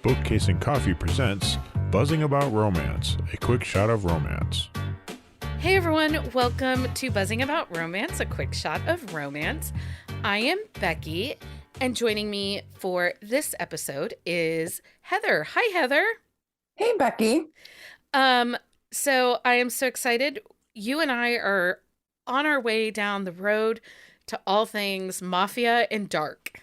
Bookcase and Coffee presents Buzzing About Romance, a quick shot of romance. Hey everyone, welcome to Buzzing About Romance, a quick shot of romance. I am Becky, and joining me for this episode is Heather. Hi, Heather. Hey, Becky. So I am so excited. You and I are on our way down the road to all things mafia and dark.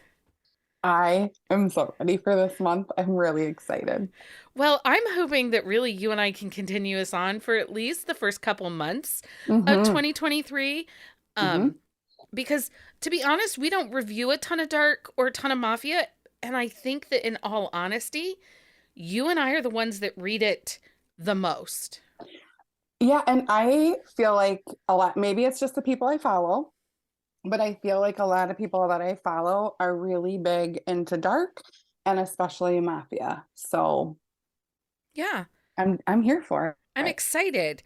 I am so ready for this month. I'm really excited. Well, I'm hoping that really you and I can continue this on for at least the first couple months of Mm-hmm. 2023. Because to be honest, we don't review a ton of dark or a ton of mafia. And I think that in all honesty, you and I are the ones that read it the most. Yeah, and I feel like a lot, maybe it's just the people I follow, but I feel like a lot of people that I follow are really big into dark and especially mafia. So Yeah, I'm here for I'm it. excited.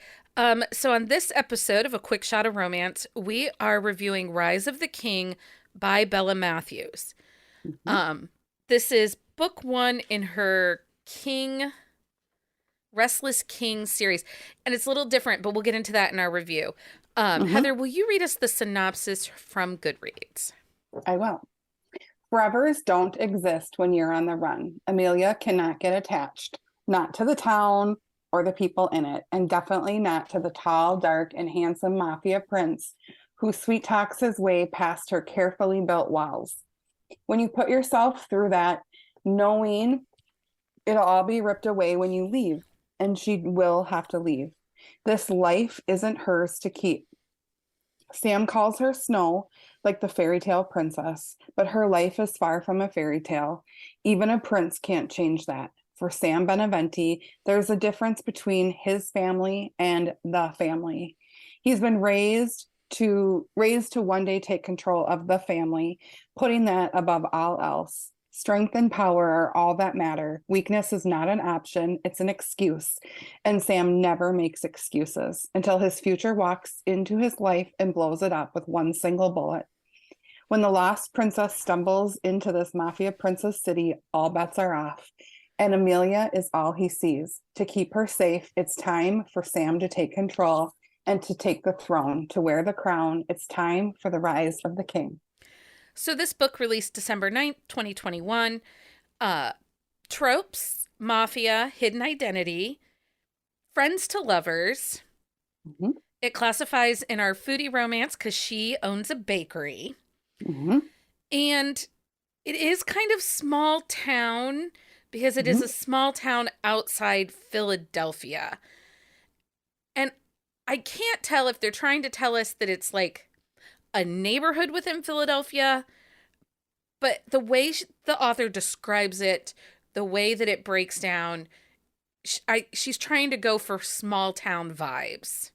So on this episode of A Quick Shot of Romance, we are reviewing Rise of the King by Bella Matthews. Mhm. This is book one in her Restless King series. And it's a little different, but we'll get into that in our review. Mhm. Heather, will you read us the synopsis from Goodreads? I will. Forevers don't exist when you're on the run. Amelia cannot get attached, not to the town or the people in it, and definitely not to the tall, dark, and handsome mafia prince who sweet talks his way past her carefully built walls. When you put yourself through that, knowing it'll all be ripped away when you leave, and she will have to leave. This life isn't hers to keep. Sam calls her Snow, like the fairy tale princess, but her life is far from a fairy tale. Even a prince can't change that. For Sam Beneventi, there's a difference between his family and the family. He's been raised to one day take control of the family, putting that above all else. Strength and power are all that matter. Weakness is not an option, it's an excuse. And Sam never makes excuses until his future walks into his life and blows it up with one single bullet. When the lost princess stumbles into this mafia princess city, all bets are off. And Amelia is all he sees. To keep her safe, it's time for Sam to take control and to take the throne, to wear the crown. It's time for the rise of the king. So this book released December 9th, 2021. Tropes, mafia, hidden identity, friends to lovers. Mhm. It classifies in our foodie romance because she owns a bakery. Mhm. And it is kind of small town because it is Mhm. a small town outside Philadelphia. And I can't tell if they're trying to tell us that it's like a neighborhood within Philadelphia, but the way the author describes it, the way that it breaks down, she's trying to go for small town vibes.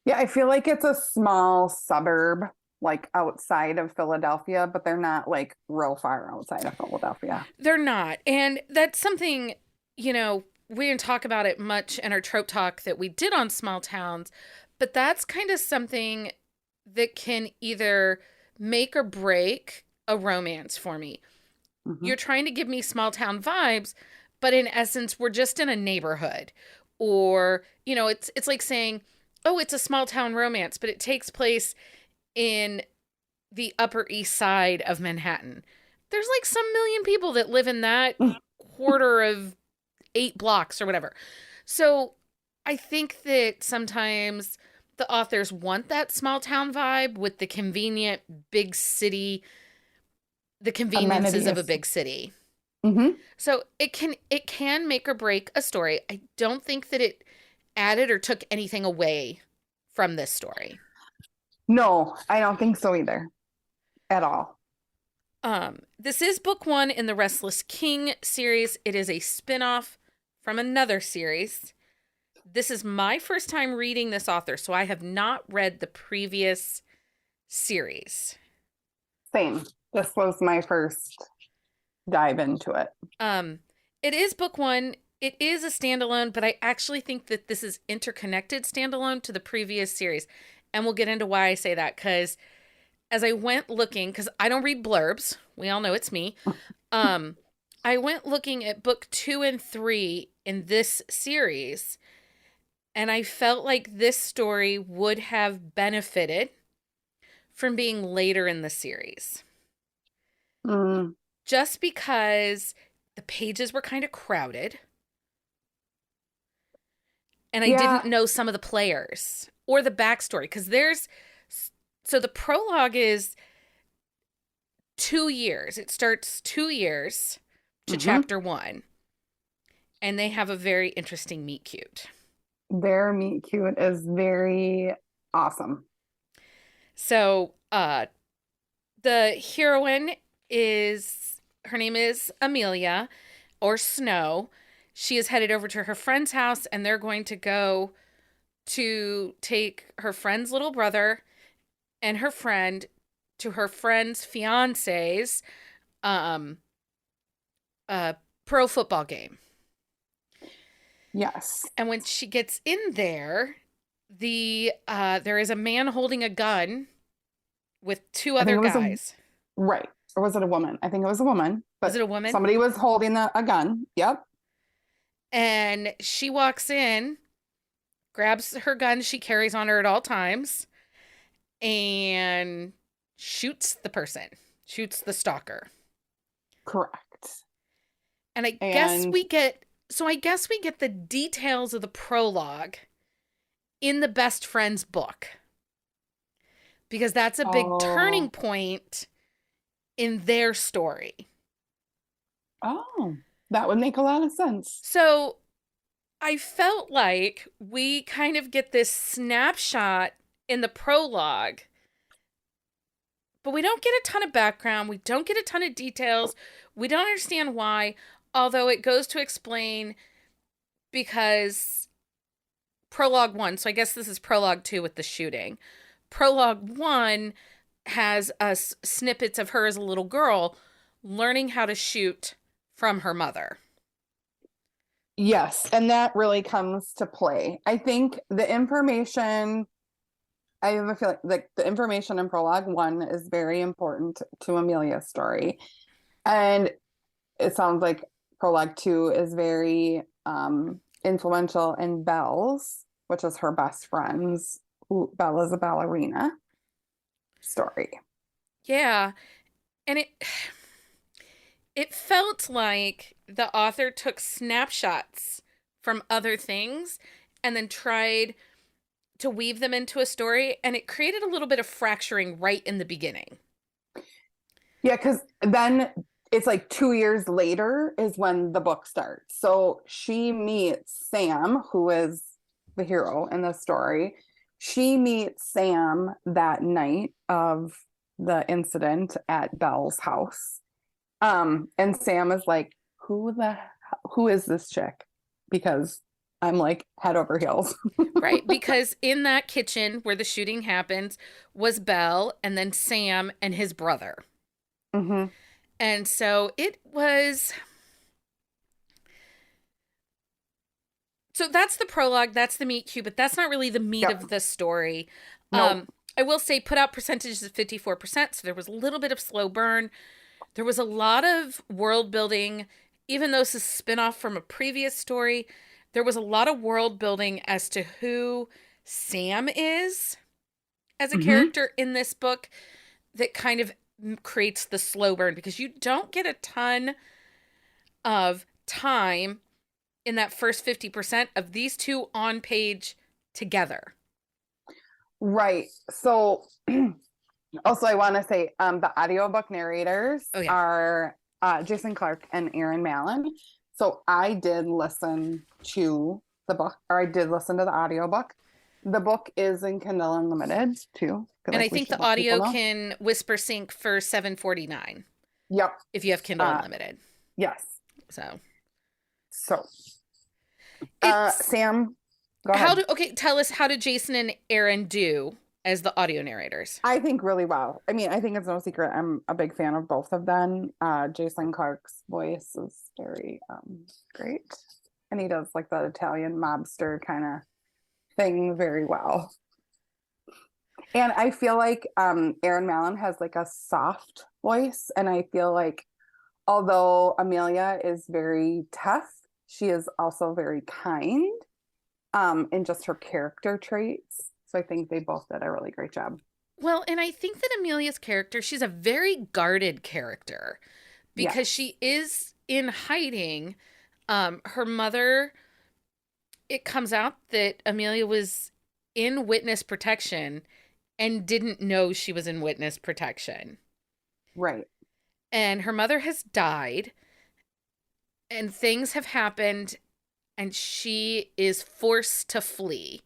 Yeah, I feel like it's a small suburb, like outside of Philadelphia, but they're not like real far outside of Philadelphia. They're not. And that's something, we didn't talk about it much in our trope talk that we did on small towns, but that's kind of something that can either make or break a romance for me. Mhm. You're trying to give me small town vibes, but in essence, we're just in a neighborhood. Or, it's like saying, oh, it's a small town romance, but it takes place in the Upper East Side of Manhattan. There's like some million people that live in that quarter of 8 blocks or whatever. So I think that sometimes the authors want that small town vibe with the convenient big city, the conveniences of a Amenities. big city. Mhm. So it can make or break a story. I don't think that it added or took anything away from this story. No, I don't think so either. At all. This is book one in the Restless King series. It is a spin-off from another series. This is my first time reading this author, so I have not read the previous series. Same. This was my first dive into it. It is book one. It is a standalone, but I actually think that this is interconnected standalone to the previous series. And we'll get into why I say that, because as I went looking, because I don't read blurbs, we all know it's me. I went looking at book 2 and 3 in this series, and I felt like this story would have benefited from being later in the series. Mm, Just because the pages were kind of crowded and I didn't yeah. know some of the players or the backstory. Because so the prologue is 2 years. It starts 2 years to Hmm. chapter one, and they have a very interesting meet cute. Their meet cute is very awesome. So, the heroine is her name is Amelia or Snow. She is headed over to her friend's house, and they're going to go to take her friend's little brother and her friend to her friend's fiance's um pro football game. Yes. And when she gets in there, there is a man holding a gun with two I think other it was a guys. right. Or was it a woman? I think it was a woman, Was it but a woman? somebody was holding a gun. Yep. And she walks in, grabs her gun she carries on her at all times, and shoots the person, shoots the stalker. Correct. And And I guess we get the details of the prologue in the best friend's book, because that's a big turning oh, point in their story. oh, that would make a lot of sense. So I felt like we kind of get this snapshot in the prologue, but we don't get a ton of background. We don't get a ton of details. We don't understand why, although it goes to explain because prologue one, so I guess this is prologue two with the shooting. Prologue one has us snippets of her as a little girl learning how to shoot from her mother. Yes, and that really comes to play. I think the information, I have a feeling like the information in prologue one is very important to Amelia's story. And it sounds like prologue two is very influential in Belle's, which is her best friend's, who Belle is a ballerina story. Yeah, and it felt like the author took snapshots from other things and then tried to weave them into a story, and it created a little bit of fracturing right in the beginning. Yeah, because then it's like 2 years later is when the book starts. So she meets Sam, who is the hero in the story. She meets Sam that night of the incident at Belle's house. And Sam is like, who is this chick? Because I'm like head over heels. Right, because in that kitchen where the shooting happens was Belle and then Sam and his brother. Hmm. And so it was. So that's the prologue, that's the meet cute, but that's not really the meat Yep. of the story. Nope. I will say put out percentages of 54%, so there was a little bit of slow burn. There was a lot of world building, even though this is a spin-off from a previous story. There was a lot of world building as to who Sam is as a Hmm. character in this book that kind of creates the slow burn, because you don't get a ton of time in that first 50% of these two on page together. Right. So also I want to say the audiobook narrators Oh, yeah. are Jason Clark and Aaron Mallon. So I did listen to the book, or I did listen to the audiobook. The book is in Kindle Unlimited too. I feel And I like we think should the let people audio know. can whisper sync for $7.49 Yep. if you have Kindle Uh, Unlimited. yes. So So it's Sam, go ahead. tell us, how did Jason and Aaron do as the audio narrators? I think really well. I mean, I think it's no secret. I'm a big fan of both of them. Jason Clark's voice is very great. And he does like the Italian mobster kind of thing very well. And I feel like Aaron Mallon has like a soft voice. And I feel like Although Amelia is very tough, she is also very kind, in just her character traits. So I think they both did a really great job. Well, and I think that Amelia's character, she's a very guarded character because Yes. she is in hiding. Her mother, it comes out that Amelia was in witness protection and didn't know she was in witness protection. Right. And her mother has died, and things have happened, and she is forced to flee.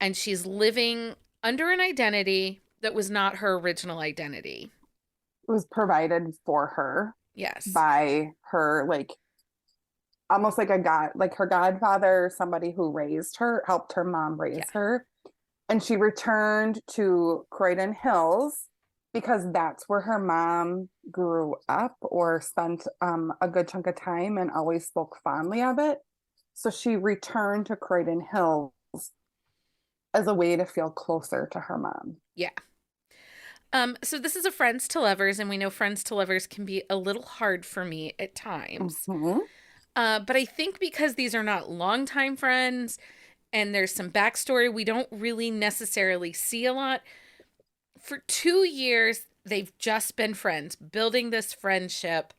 And she's living under an identity that was not her original identity. It was provided for her Yes. by her, like, almost like a god, like her godfather, somebody who raised her, helped her mom Yeah. raise her. And she returned to Croydon Hills because that's where her mom grew up or spent a good chunk of time and always spoke fondly of it. So she returned to Croydon Hills as a way to feel closer to her mom. Yeah. So this is a friends to lovers, and we know friends to lovers can be a little hard for me at times. Mm-hmm. But I think because these are not longtime friends and there's some backstory we don't really necessarily see a lot. For 2 years, they've just been friends, building this friendship.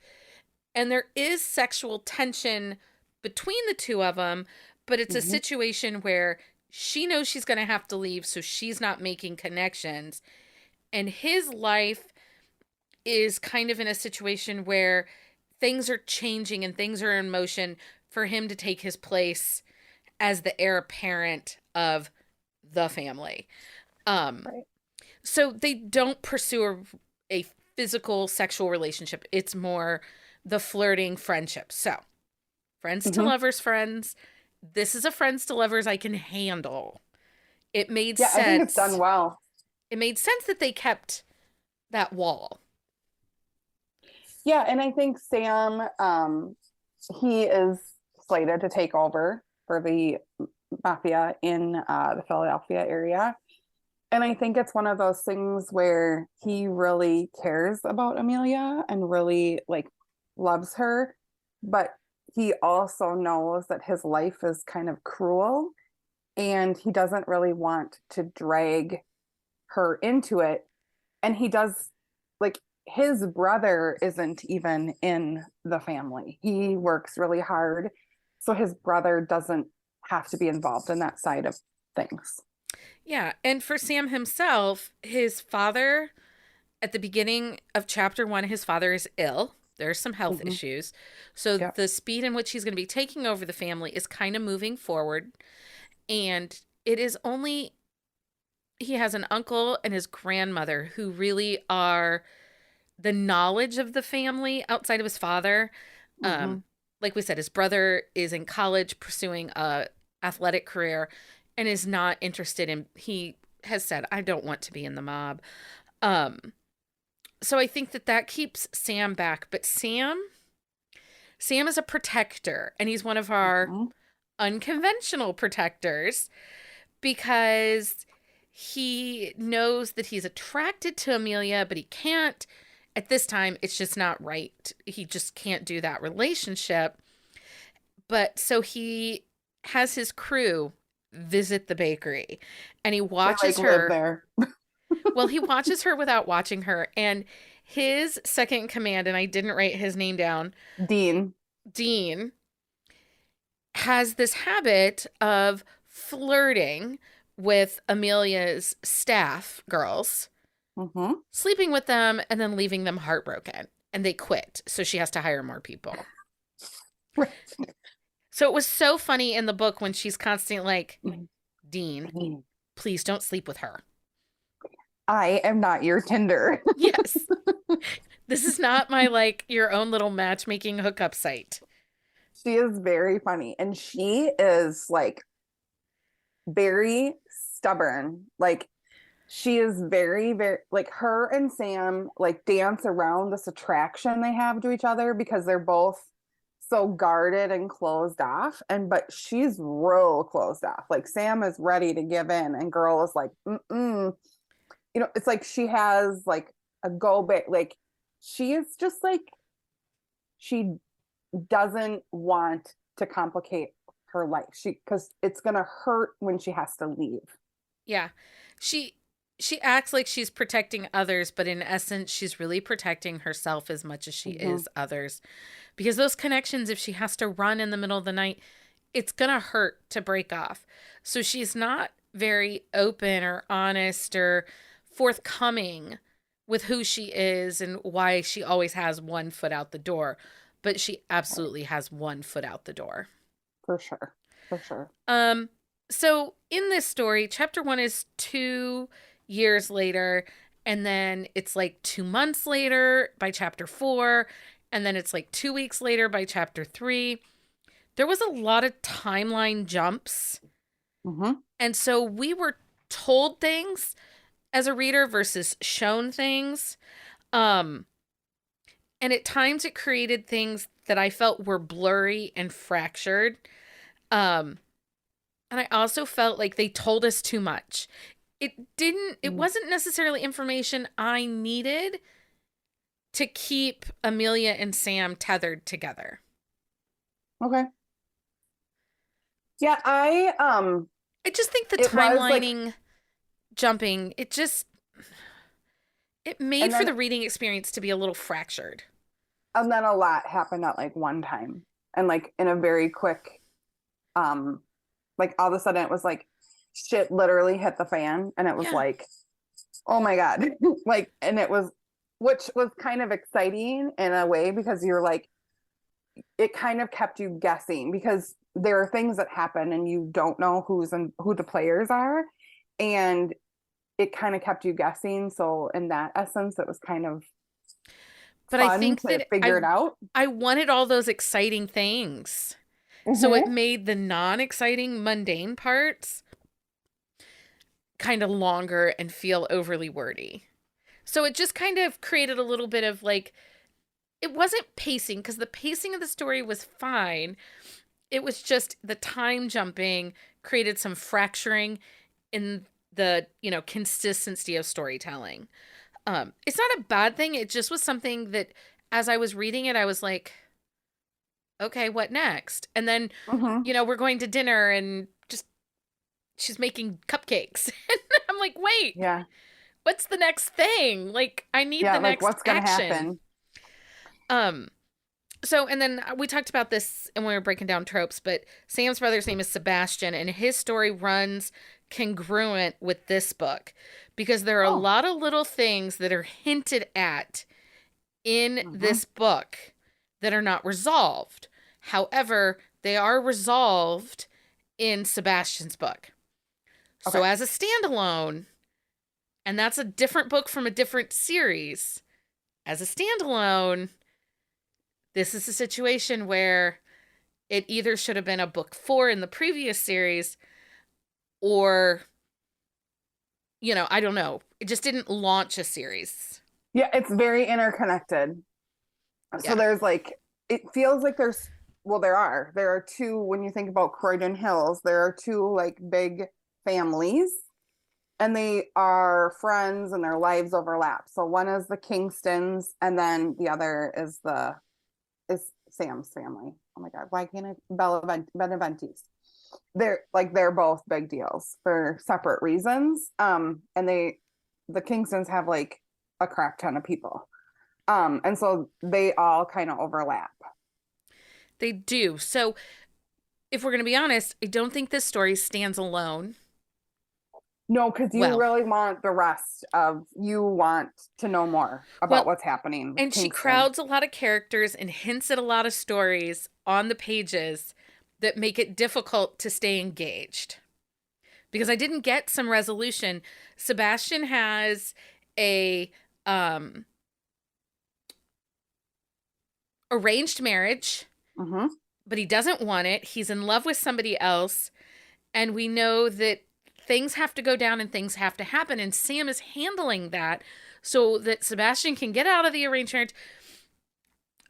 And there is sexual tension between the two of them, but it's a Mm-hmm. situation where she knows she's going to have to leave, so she's not making connections. And his life is kind of in a situation where things are changing and things are in motion for him to take his place as the heir apparent of the family. Right. So they don't pursue a physical sexual relationship. It's more the flirting friendship. So, friends to Mm-hmm. lovers, friends. This is a friends to lovers I can handle. It made Yeah, I think it's done sense. well. It made sense that they kept that wall. Yeah, and I think Sam, he is slated to take over for the mafia in the Philadelphia area. And I think it's one of those things where he really cares about Amelia and really like loves her, but he also knows that his life is kind of cruel and he doesn't really want to drag her into it. And he does, like, his brother isn't even in the family. He works really hard. So his brother doesn't have to be involved in that side of things. Yeah. And for Sam himself, his father, at the beginning of chapter 1, his father is ill. There's some health Mhm. issues. So Yep. the speed in which he's going to be taking over the family is kind of moving forward. And it is only, he has an uncle and his grandmother who really are the knowledge of the family outside of his father. Mhm. Like we said, his brother is in college pursuing a athletic career and is not interested in, he has said, I don't want to be in the mob. Um, so I think that that keeps Sam back. But Sam is a protector, and he's one of our Mhm. unconventional protectors because he knows that he's attracted to Amelia, but he can't. At this time, it's just not right. He just can't do that relationship. But so he has his crew visit the bakery and he They like watches live her. there. Well, he watches her without watching her. And his second in command, and I didn't write his name down, Dean. Dean, has this habit of flirting with Amelia's staff girls, Mhm. sleeping with them, and then leaving them heartbroken. And they quit. So she has to hire more people. Right. So it was so funny in the book when she's constantly like, Mhm. Dean, please don't sleep with her. I am not your Tinder. Yes. This is not my like your own little matchmaking hookup site. She is very funny and she is like very stubborn. Like she is very, very like her and Sam like dance around this attraction they have to each other because they're both so guarded and closed off. And but she's real closed off. Like Sam is ready to give in, and girl is like, mm-mm. You know, it's like she has like a go back, like she is just like she doesn't want to complicate her life. Because it's going to hurt when she has to leave. Yeah. She she acts like she's protecting others, but in essence she's really protecting herself as much as she Mm-hmm. is others. Because those connections, if she has to run in the middle of the night, it's going to hurt to break off. So she's not very open or honest or forthcoming with who she is and why she always has one foot out the door. But she absolutely has one foot out the door. For sure. For sure. Um, so in this story, chapter 1 is 2 years later, and then it's like 2 months later by chapter 4, and then it's like 2 weeks later by chapter 3. There was a lot of timeline jumps, Mm-hmm. and so we were told things as a reader versus shown things. Um, and at times it created things that I felt were blurry and fractured. Um, And I also felt like they told us too much. It wasn't necessarily information I needed to keep Amelia and Sam tethered together. Okay. Yeah, I just think the it was like, timelining jumping, it made and for then the reading experience to be a little fractured. a lot happened at like one time, and like in a very quick, like all of a sudden it was like shit literally hit the fan, and it was Yeah. like, oh my God. Like, and it was, which was kind of exciting in a way, because you're like, it kind of kept you guessing, because there are things that happen and you don't know who the players are, and it kind of kept you guessing. So in that essence, it was kind of But I fun think to that figure it out. I wanted all those exciting things. So it Mm-hmm. made the non-exciting mundane parts kind of longer and feel overly wordy. So it just kind of created a little bit of like, it wasn't pacing because the pacing of the story was fine. It was just the time jumping created some fracturing in the, consistency of storytelling. It's not a bad thing. It just was something that as I was reading it, I was like, okay, what next? And then, Mm-hmm. we're going to dinner and just she's making cupcakes. And I'm like, wait, Yeah. what's the next thing? Like, I need Yeah. the Like, next what's going to action. happen? Um, so, and then we talked about this and we were breaking down tropes, but Sam's brother's name is Sebastian, and his story runs congruent with this book because there are a Oh. lot of little things that are hinted at in Mm-hmm. this book that are not resolved. However, they are resolved in Sebastian's book. So, Okay. as a standalone, and that's a different book from a different series, as a standalone, this is a situation where it either should have been a book 4 in the previous series or, I don't know. It just didn't launch a series. Yeah, it's very interconnected. So Yeah. there's like, it feels like there are two, when you think about Croydon Hills, there are two like big families, and they are friends and their lives overlap. So one is the Kingstons, and then the other is Sam's family. Oh my God, why can't I? Beneventis. They're both big deals for separate reasons. And the Kingstons have like a crap ton of people. And so they all kind of overlap. They do. So, if we're going to be honest, I don't think this story stands alone. No, because you really want you want to know more about what's happening. And she crowds a lot of characters and hints at a lot of stories on the pages that make it difficult to stay engaged. Because I didn't get some resolution. Sebastian has a arranged marriage, Mm-hmm. but he doesn't want it. He's in love with somebody else. And we know that things have to go down and things have to happen. And Sam is handling that so that Sebastian can get out of the arranged marriage.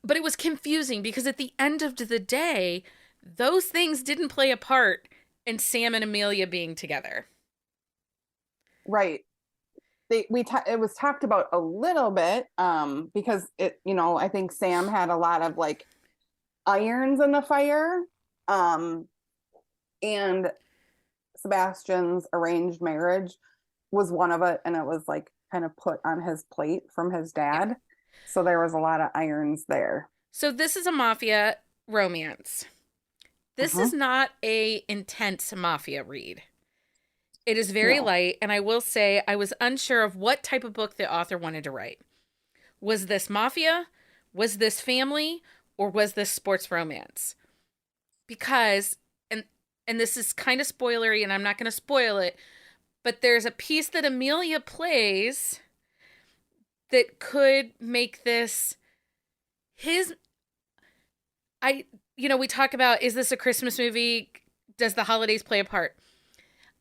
But it was confusing because at the end of the day, those things didn't play a part in Sam and Amelia being together. Right. it was talked about a little bit, because I think Sam had a lot of like irons in the fire, and Sebastian's arranged marriage was one of it, and it was like kind of put on his plate from his Yeah. dad. So there was a lot of irons there. So this is a mafia romance. This Uh-huh. is not a intense mafia read. It is very No. light, and I will say I was unsure of what type of book the author wanted to write. Was this mafia? Was this family? Or was this sports romance? Because and this is kind of spoilery and I'm not going to spoil it, but there's a piece that Amelia plays that could make this his we talk about, is this a Christmas movie? Does the holidays play a part?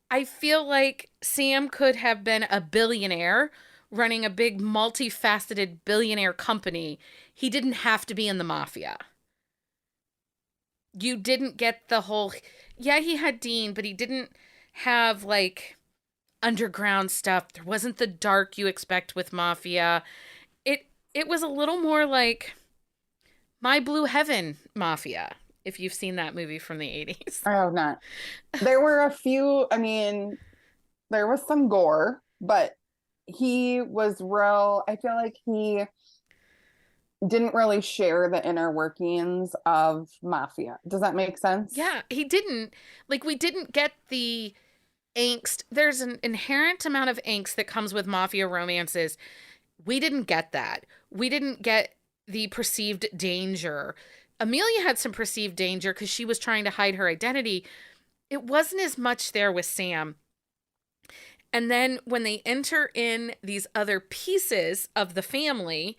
I feel like Sam could have been a billionaire running a big multifaceted billionaire company. He didn't have to be in the mafia. You didn't get the whole, yeah, he had Dean, but he didn't have like underground stuff. There wasn't the dark you expect with mafia. It was a little more like My Blue Heaven Mafia, if you've seen that movie from the 80s. I have not. There were a few, I mean, there was some gore, but he was real. I feel like he didn't really share the inner workings of mafia. Does that make sense? Yeah, he didn't. Like, we didn't get the angst. There's an inherent amount of angst that comes with mafia romances. We didn't get that. We didn't get the perceived danger. Amelia had some perceived danger because she was trying to hide her identity. It wasn't as much there with Sam. And then when they enter in these other pieces of the family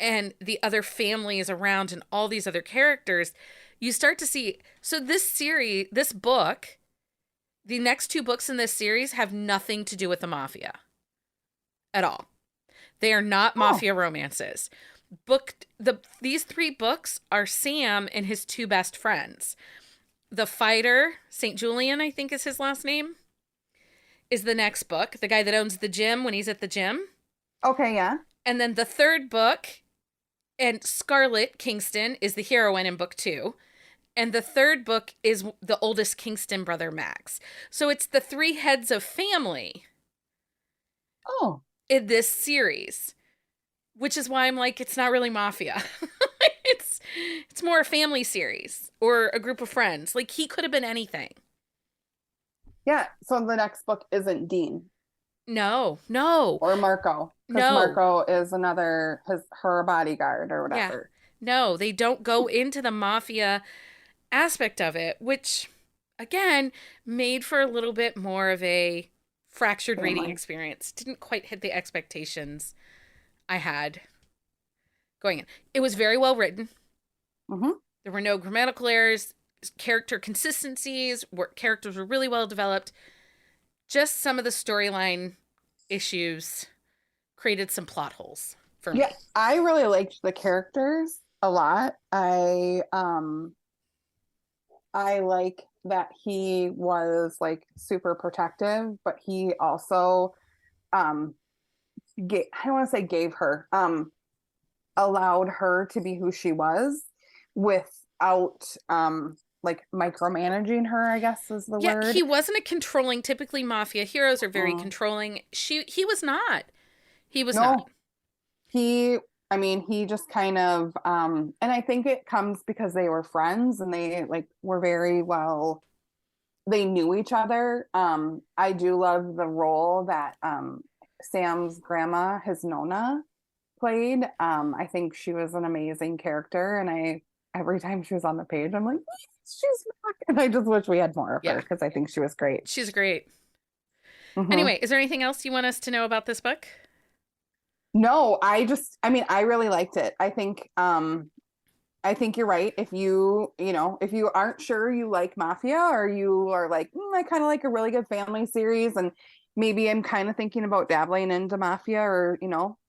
and the other families around and all these other characters, you start to see. So this book, the next two books in this series have nothing to do with the mafia at all. They are not mafia romances. These three books are Sam and his two best friends. The fighter, St. Julian, I think is his last name, is the next book. The guy that owns the gym when he's at the gym. Okay, yeah. And then the third book, and Scarlett Kingston is the heroine in book 2. And the third book is the oldest Kingston brother, Max. So it's the three heads of family Oh. in this series, which is why I'm like, it's not really mafia. It's more a family series or a group of friends. Like, he could have been anything. Yeah. So the next book isn't Dean No. or Marco. Because No. Marco is her bodyguard or whatever. No, they don't go into the mafia aspect of it, which, again, made for a little bit more of a fractured reading Family. experience. Didn't quite hit the expectations I had going in. It was very well written. Mm-hmm. There were no grammatical errors, character consistencies, characters were really well developed. Just some of the storyline issues created some plot holes for me. Yeah, I really liked the characters a lot. I like that he was like super protective, but he also I don't want to say gave her, allowed her to be who she was without like micromanaging her, I guess is the Yeah, word. he wasn't a controlling. Typically, mafia heroes are very Mm. controlling. He was not. He was No, not. he just kind of, and I think it comes because they were friends and they like were very well, they knew each other. I do love the role that Sam's grandma, his Nona, played. I think she was an amazing character, and every time she was on the page, I'm like, she's back, and I just wish we had more of her Yeah. because I think she was great. She's great. Mhm. Anyway, is there anything else you want us to know about this book? No, I really liked it. I think you're right. If if you aren't sure you like mafia, or you are like, I kind of like a really good family series, and maybe I'm kind of thinking about dabbling into mafia, or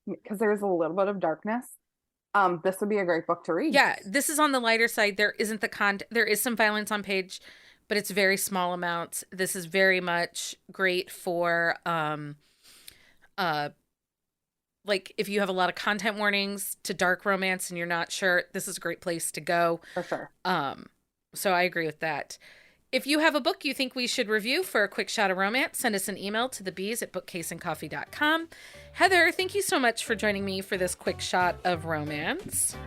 because there's a little bit of darkness, this would be a great book to read. Yeah, this is on the lighter side. There isn't there is some violence on page, but it's very small amounts. This is very much great for like if you have a lot of content warnings to dark romance and you're not sure, this is a great place to go. For sure. So I agree with that. If you have a book you think we should review for a quick shot of romance, send us an email to thebees@bookcaseandcoffee.com. Heather, thank you so much for joining me for this quick shot of romance.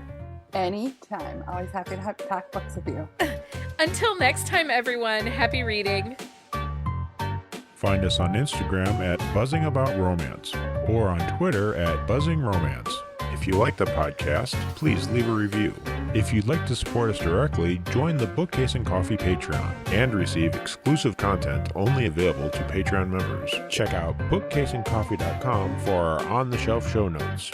Anytime. Always happy to talk books with you. Until next time, everyone, happy reading. Find us on Instagram at Buzzing About Romance or on Twitter at Buzzing Romance. If you like the podcast, please leave a review. If you'd like to support us directly, join the Bookcase and Coffee Patreon and receive exclusive content only available to Patreon members. Check out bookcaseandcoffee.com for our on-the-shelf show notes.